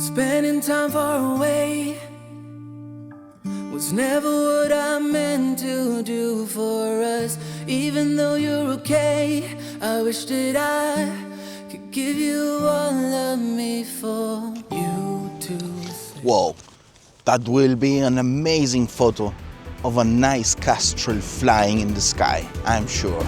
Spending time far away was never what I meant to do for us. Even though you're okay, I wish that I could give you all of me for you to say. Whoa, that will be an amazing photo of a nice kestrel flying in the sky, I'm sure.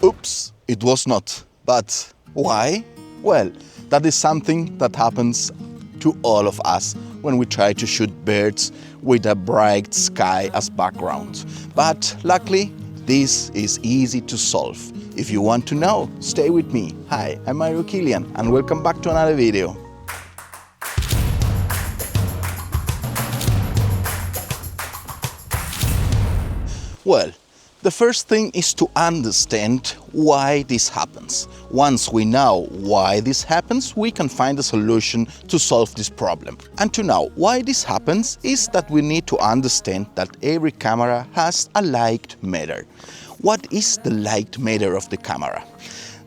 Oops, it was not. But why? Well, that is something that happens to all of us when we try to shoot birds with a bright sky as background. But luckily, this is easy to solve. If you want to know, stay with me. Hi, I'm Mario Kilian and welcome back to another video. Well, the first thing is to understand why this happens. Once we know why this happens, we can find a solution to solve this problem. And to know why this happens is that we need to understand that every camera has a light meter. What is the light meter of the camera?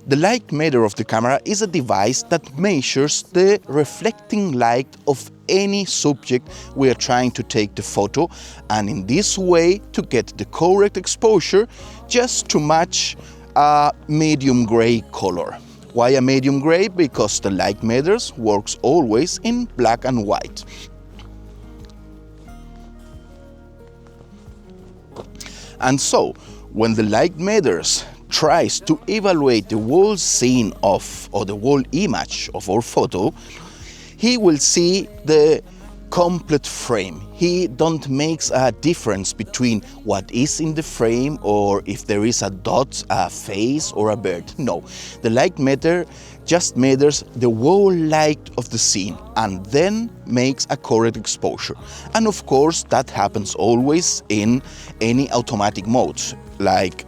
The light meter of the camera is a device that measures the reflecting light of any subject we are trying to take the photo, and in this way to get the correct exposure just to match a medium gray color. Why a medium gray? Because the light meters works always in black and white. And so when the light meters tries to evaluate the whole scene of or the whole image of our photo, he will see the complete frame. He don't make a difference between what is in the frame or if there is a dot, a face or a bird. No, the light meter just measures the whole light of the scene and then makes a correct exposure. And of course that happens always in any automatic mode, like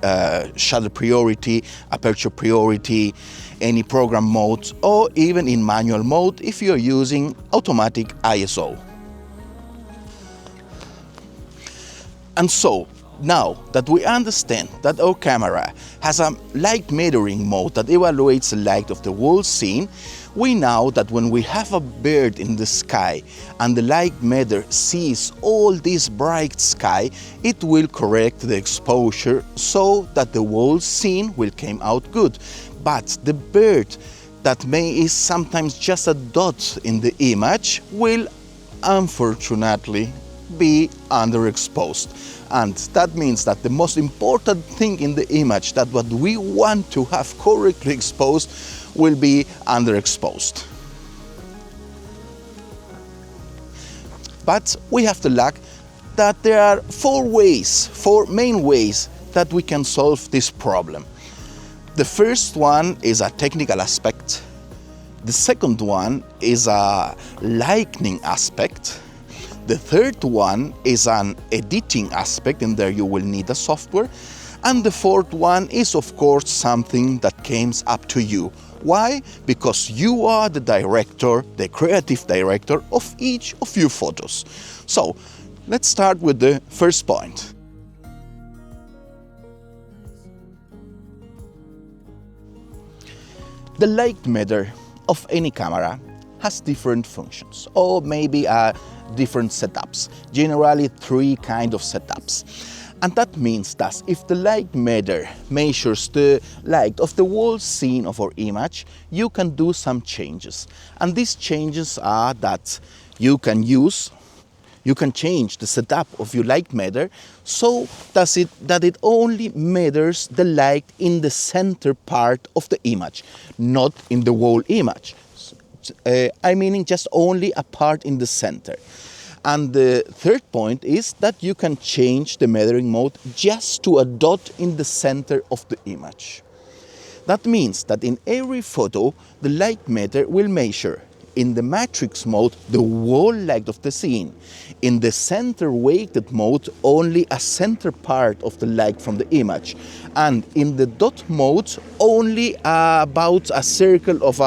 shutter priority, aperture priority, any program mode, or even in manual mode if you're using automatic ISO. And so, now that we understand that our camera has a light metering mode that evaluates the light of the whole scene, we know that when we have a bird in the sky and the light meter sees all this bright sky, it will correct the exposure so that the whole scene will come out good. But the bird that is sometimes just a dot in the image will unfortunately be underexposed. And that means that the most important thing in the image, that what we want to have correctly exposed, will be underexposed. But we have the luck that there are four main ways that we can solve this problem. The first one is a technical aspect. The second one is a lighting aspect. The third one is an editing aspect, and there you will need a software. And the fourth one is of course something that comes up to you. Why? Because you are the director, the creative director of each of your photos. So let's start with the first point. The light meter of any camera has different functions, or maybe different setups, generally three kinds of setups. And that means that if the light meter measures the light of the whole scene of our image, you can do some changes. And these changes are that you can change the setup of your light meter so that it only measures the light in the center part of the image, not in the whole image. I mean just only a part in the center. And the third point is that you can change the measuring mode just to a dot in the center of the image. That means that in every photo, the light meter will measure in the matrix mode the whole light of the scene. In the center weighted mode, only a center part of the light from the image. And in the dot mode, only about a circle of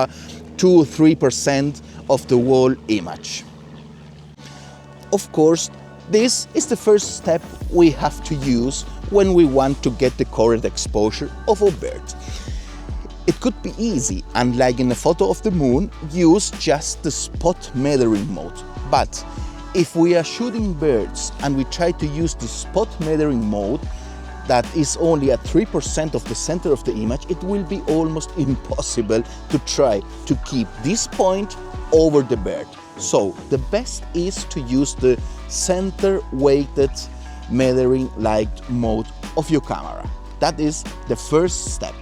2 or 3% of the whole image. Of course, this is the first step we have to use when we want to get the correct exposure of a bird. It could be easy, and like in a photo of the moon, use just the spot metering mode. But if we are shooting birds and we try to use the spot metering mode, that is only at 3% of the center of the image, it will be almost impossible to try to keep this point over the bird. So the best is to use the center weighted metering light mode of your camera. That is the first step.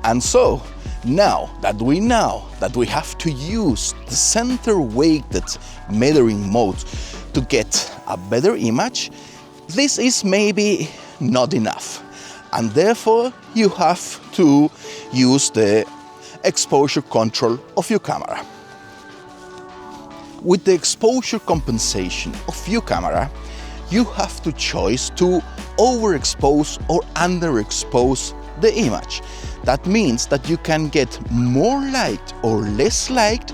And so, now that we know that we have to use the center weighted metering mode to get a better image, this is maybe not enough. And therefore, you have to use the exposure control of your camera. With the exposure compensation of your camera, you have to choose to overexpose or underexpose the image. That means that you can get more light or less light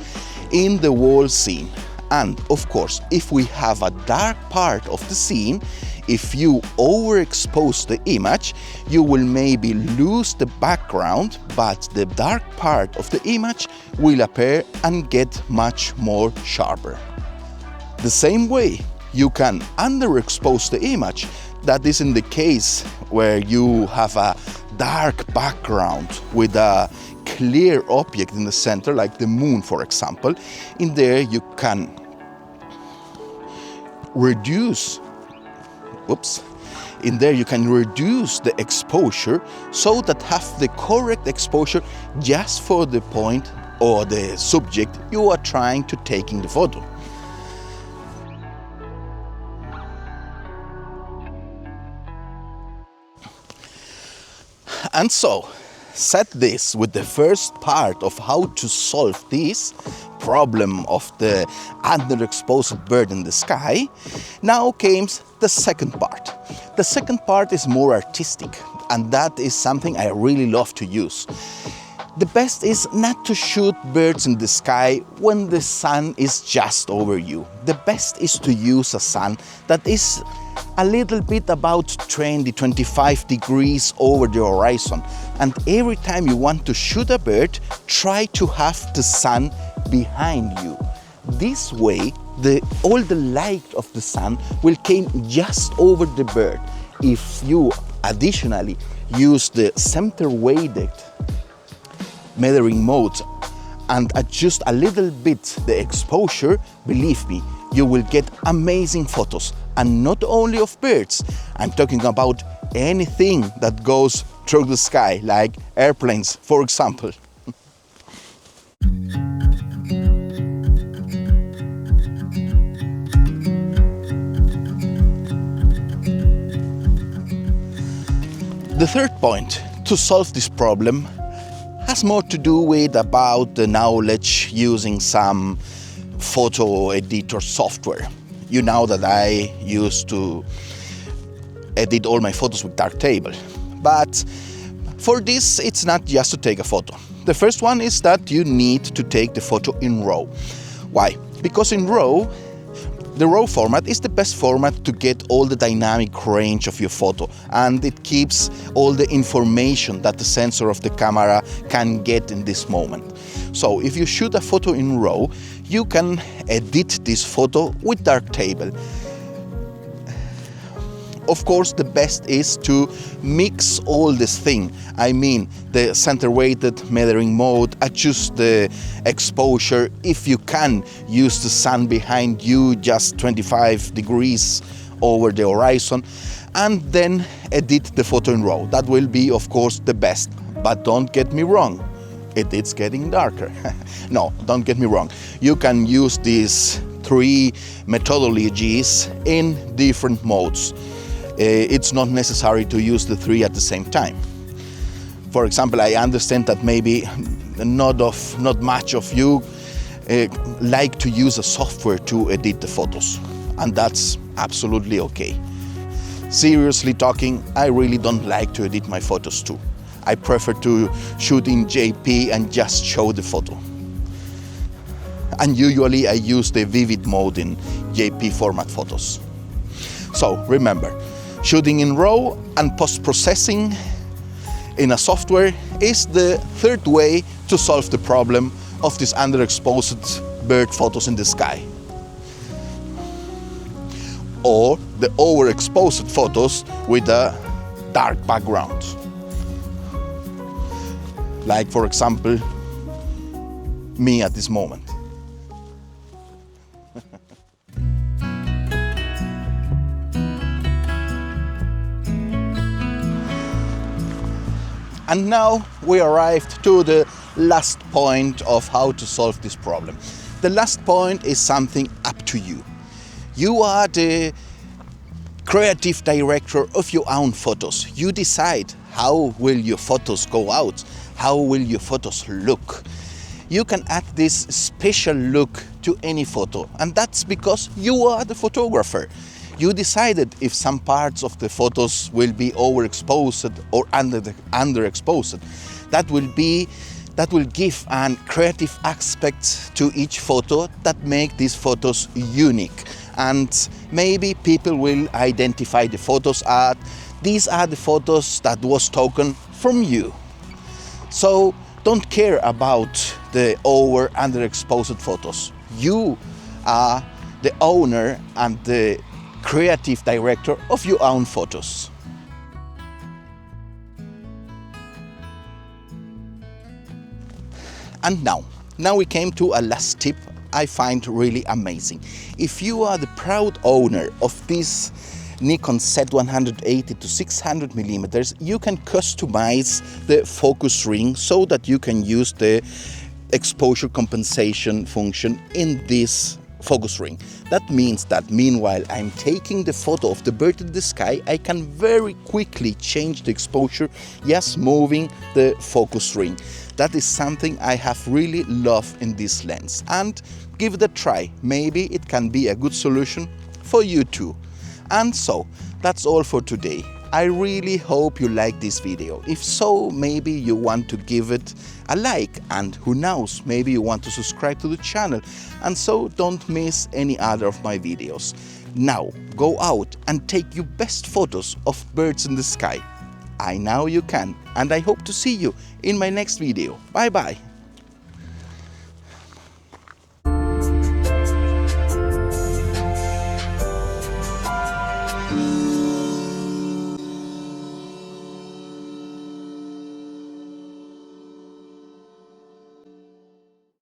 in the whole scene. And of course, if we have a dark part of the scene, if you overexpose the image, you will maybe lose the background, but the dark part of the image will appear and get much more sharper. The same way, you can underexpose the image. That is in the case where you have a dark background with a clear object in the center, like the moon, for example. In there you can reduce the exposure so that have the correct exposure just for the point or the subject you are trying to take in the photo. And so, set this with the first part of how to solve this problem of the underexposed bird in the sky. Now comes the second part. The second part is more artistic, and that is something I really love to use. The best is not to shoot birds in the sky when the sun is just over you. The best is to use a sun that is a little bit about 20-25 degrees over the horizon. And every time you want to shoot a bird, try to have the sun behind you. This way, all the light of the sun will come just over the bird. If you additionally use the center weighted metering mode and adjust a little bit the exposure, believe me, you will get amazing photos. And not only of birds, I'm talking about anything that goes through the sky, like airplanes, for example. The third point to solve this problem has more to do with about the knowledge using some photo editor software. You know that I used to edit all my photos with Darktable. But for this, it's not just to take a photo. The first one is that you need to take the photo in RAW. Why? Because in RAW, the RAW format is the best format to get all the dynamic range of your photo, and it keeps all the information that the sensor of the camera can get in this moment. So if you shoot a photo in RAW, you can edit this photo with Darktable. Of course, the best is to mix all this thing. I mean, the center weighted metering mode, adjust the exposure. If you can, use the sun behind you just 25 degrees over the horizon, and then edit the photo in RAW. That will be, of course, the best. But don't get me wrong, it's getting darker. No, don't get me wrong. You can use these 3 methodologies in different modes. It's not necessary to use the 3 at the same time. For example, I understand that maybe not much of you like to use a software to edit the photos, and that's absolutely okay. Seriously talking, I really don't like to edit my photos too. I prefer to shoot in JP and just show the photo. And usually I use the vivid mode in JP format photos. So remember, shooting in RAW and post-processing in a software is the third way to solve the problem of these underexposed bird photos in the sky. Or the overexposed photos with a dark background. Like, for example, me at this moment. And now we arrived to the last point of how to solve this problem. The last point is something up to you. You are the creative director of your own photos. You decide how will your photos go out, how will your photos look. You can add this special look to any photo, and that's because you are the photographer. You decided if some parts of the photos will be overexposed or underexposed. That will give a creative aspect to each photo that make these photos unique. And maybe people will identify the photos as these are the photos that was taken from you. So don't care about the underexposed photos. You are the owner and the creative director of your own photos. And now we came to a last tip I find really amazing. If you are the proud owner of this Nikon Z180 to 600 millimeters, you can customize the focus ring so that you can use the exposure compensation function in this focus ring. That means that meanwhile I'm taking the photo of the bird in the sky, I can very quickly change the exposure just moving the focus ring. That is something I have really loved in this lens, and give it a try. Maybe it can be a good solution for you too. And so that's all for today. I really hope you like this video. If so, maybe you want to give it a like, and who knows, maybe you want to subscribe to the channel, and so don't miss any other of my videos. Now go out and take your best photos of birds in the sky. I know you can, and I hope to see you in my next video. Bye bye.